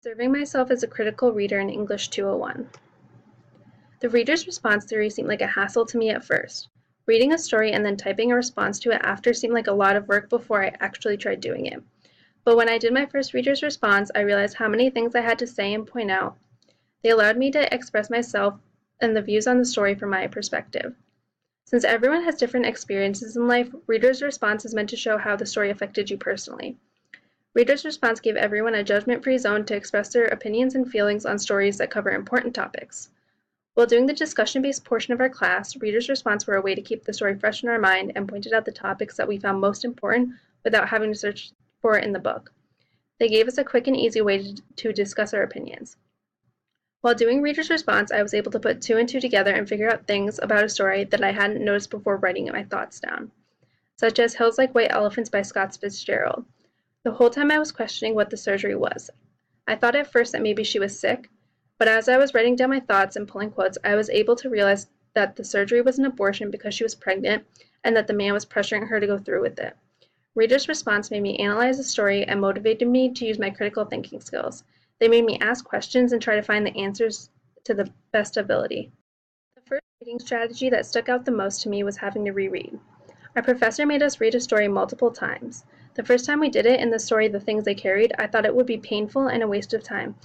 Observing myself as a critical reader in English 201. The reader's response theory seemed like a hassle to me at first. Reading a story and then typing a response to it after seemed like a lot of work before I actually tried doing it. But when I did my first reader's response, I realized how many things I had to say and point out. They allowed me to express myself and the views on the story from my perspective. Since everyone has different experiences in life, reader's response is meant to show how the story affected you personally. Reader's response gave everyone a judgment-free zone to express their opinions and feelings on stories that cover important topics. While doing the discussion-based portion of our class, reader's response were a way to keep the story fresh in our mind and pointed out the topics that we found most important without having to search for it in the book. They gave us a quick and easy way to discuss our opinions. While doing reader's response, I was able to put two and two together and figure out things about a story that I hadn't noticed before writing my thoughts down, such as Hills Like White Elephants by Scott Fitzgerald. The whole time I was questioning what the surgery was. I thought at first that maybe she was sick, but as I was writing down my thoughts and pulling quotes, I was able to realize that the surgery was an abortion because she was pregnant and that the man was pressuring her to go through with it. Reader's response made me analyze the story and motivated me to use my critical thinking skills. They made me ask questions and try to find the answers to the best ability. The first reading strategy that stuck out the most to me was having to reread. Our professor made us read a story multiple times. The first time we did it in the story The Things They Carried, I thought it would be painful and a waste of time,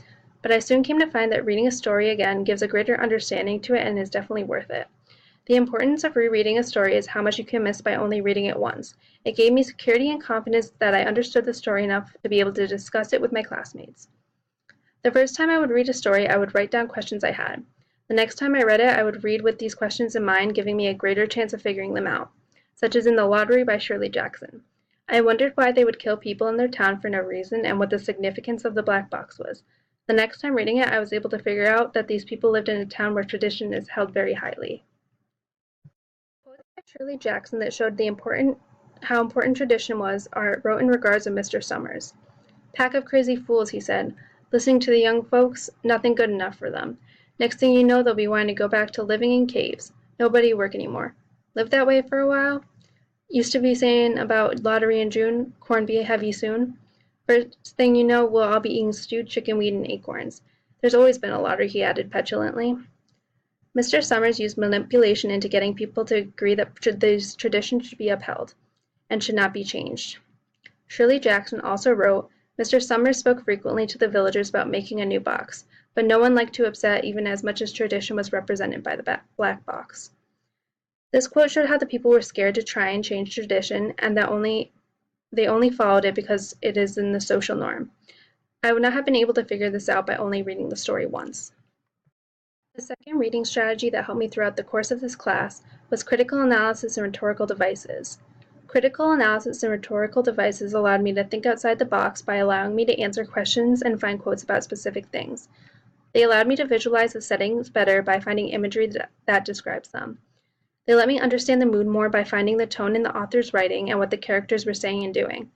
but I soon came to find that reading a story again gives a greater understanding to it and is definitely worth it. The importance of rereading a story is how much you can miss by only reading it once. It gave me security and confidence that I understood the story enough to be able to discuss it with my classmates. The first time I would read a story, I would write down questions I had. The next time I read it, I would read with these questions in mind, giving me a greater chance of figuring them out, such as in The Lottery by Shirley Jackson. I wondered why they would kill people in their town for no reason and what the significance of the black box was. The next time reading it, I was able to figure out that these people lived in a town where tradition is held very highly. Quotes by Shirley Jackson that showed how important tradition was are wrote in regards of Mr. Summers. "Pack of crazy fools," he said. "Listening to the young folks, nothing good enough for them. Next thing you know, they'll be wanting to go back to living in caves. Nobody work anymore. Live that way for a while? Used to be saying about lottery in June, corn be heavy soon. First thing you know, we'll all be eating stewed chicken weed and acorns. There's always been a lottery," he added petulantly. Mr. Summers used manipulation into getting people to agree that these traditions should be upheld and should not be changed. Shirley Jackson also wrote, "Mr. Summers spoke frequently to the villagers about making a new box, but no one liked to upset even as much as tradition was represented by the black box." This quote showed how the people were scared to try and change tradition and that they only followed it because it is in the social norm. I would not have been able to figure this out by only reading the story once. The second reading strategy that helped me throughout the course of this class was critical analysis and rhetorical devices. Critical analysis and rhetorical devices allowed me to think outside the box by allowing me to answer questions and find quotes about specific things. They allowed me to visualize the settings better by finding imagery that describes them. They let me understand the mood more by finding the tone in the author's writing and what the characters were saying and doing.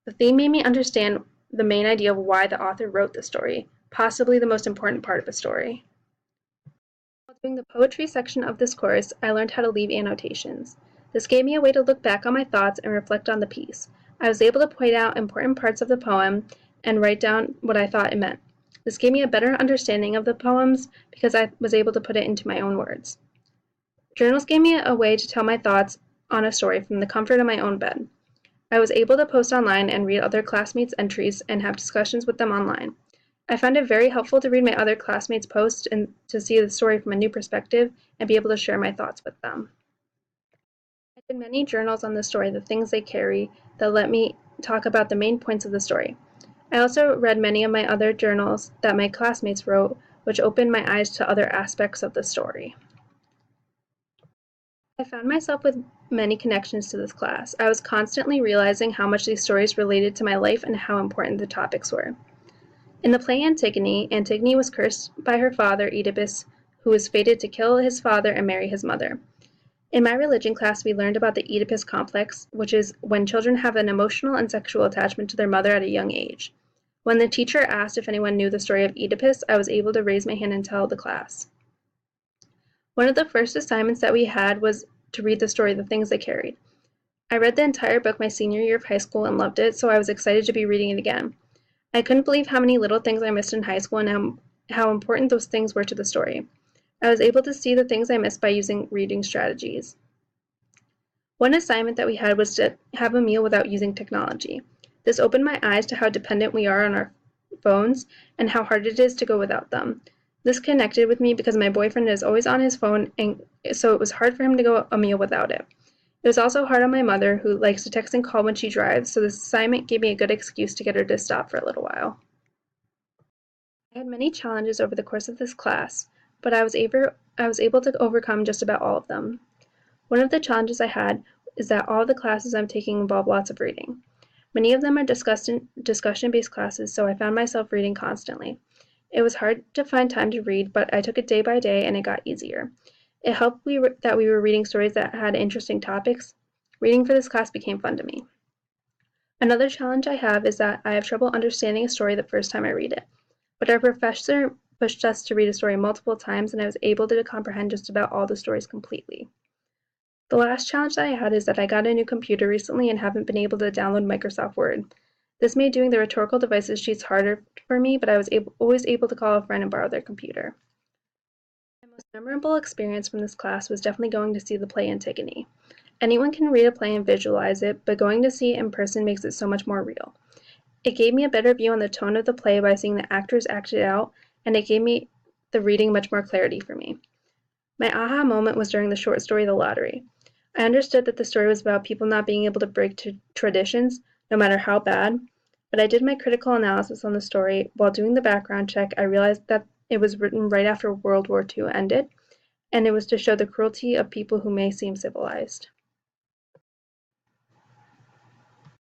The theme made me understand the main idea of why the author wrote the story, possibly the most important part of a story. While doing the poetry section of this course, I learned how to leave annotations. This gave me a way to look back on my thoughts and reflect on the piece. I was able to point out important parts of the poem and write down what I thought it meant. This gave me a better understanding of the poems because I was able to put it into my own words. Journals gave me a way to tell my thoughts on a story from the comfort of my own bed. I was able to post online and read other classmates' entries and have discussions with them online. I found it very helpful to read my other classmates' posts and to see the story from a new perspective and be able to share my thoughts with them. I did many journals on the story, The Things They Carry, that let me talk about the main points of the story. I also read many of my other journals that my classmates wrote, which opened my eyes to other aspects of the story. I found myself with many connections to this class. I was constantly realizing how much these stories related to my life and how important the topics were. In the play Antigone, Antigone was cursed by her father, Oedipus, who was fated to kill his father and marry his mother. In my religion class, we learned about the Oedipus complex, which is when children have an emotional and sexual attachment to their mother at a young age. When the teacher asked if anyone knew the story of Oedipus, I was able to raise my hand and tell the class. One of the first assignments that we had was to read the story The Things They Carried. I read the entire book my senior year of high school and loved it, so I was excited to be reading it again. I couldn't believe how many little things I missed in high school and how important those things were to the story. I was able to see the things I missed by using reading strategies. One assignment that we had was to have a meal without using technology. This opened my eyes to how dependent we are on our phones and how hard it is to go without them. This connected with me because my boyfriend is always on his phone, and so it was hard for him to go a meal without it. It was also hard on my mother, who likes to text and call when she drives, so this assignment gave me a good excuse to get her to stop for a little while. I had many challenges over the course of this class, but I was able to overcome just about all of them. One of the challenges I had is that all the classes I'm taking involve lots of reading. Many of them are discussion-based classes, so I found myself reading constantly. It was hard to find time to read, but I took it day by day and it got easier. It helped that we were reading stories that had interesting topics. Reading for this class became fun to me. Another challenge I have is that I have trouble understanding a story the first time I read it, but our professor pushed us to read a story multiple times and I was able to comprehend just about all the stories completely. The last challenge that I had is that I got a new computer recently and haven't been able to download Microsoft Word. This made doing the rhetorical devices sheets harder for me, but I was always able to call a friend and borrow their computer. My most memorable experience from this class was definitely going to see the play Antigone. Anyone can read a play and visualize it, but going to see it in person makes it so much more real. It gave me a better view on the tone of the play by seeing the actors act it out, and it gave me the reading much more clarity for me. My aha moment was during the short story The Lottery. I understood that the story was about people not being able to break traditions, no matter how bad, but I did my critical analysis on the story. While doing the background check, I realized that it was written right after World War II ended, and it was to show the cruelty of people who may seem civilized.